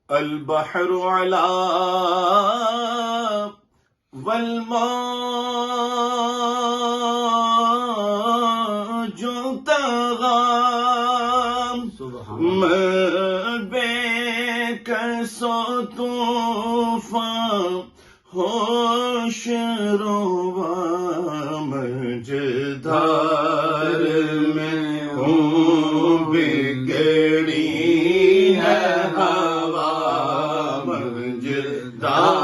البحر علا والموج تغام میں بے کس و طوفان ہوش روا مجدھار میں ہوں بگڑی ہے ہوا مجدھار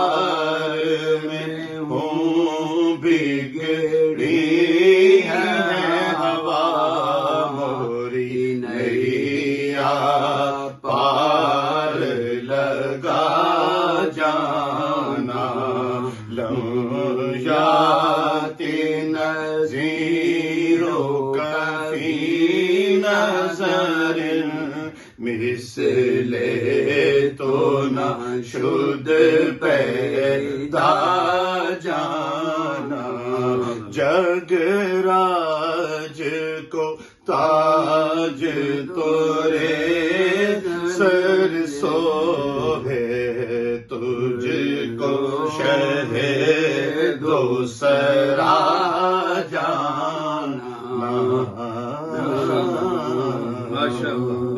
میں ہوں بگڑی ہے ہوا موری نیا پار لگا جانا لمحات نظیروں کا فی نظر مثل تو نہ شد پیدا جانا جگ راج کو تاج تورے سر سوبھے تجھ کو شہ دوسرا جانا. ماشاء اللہ.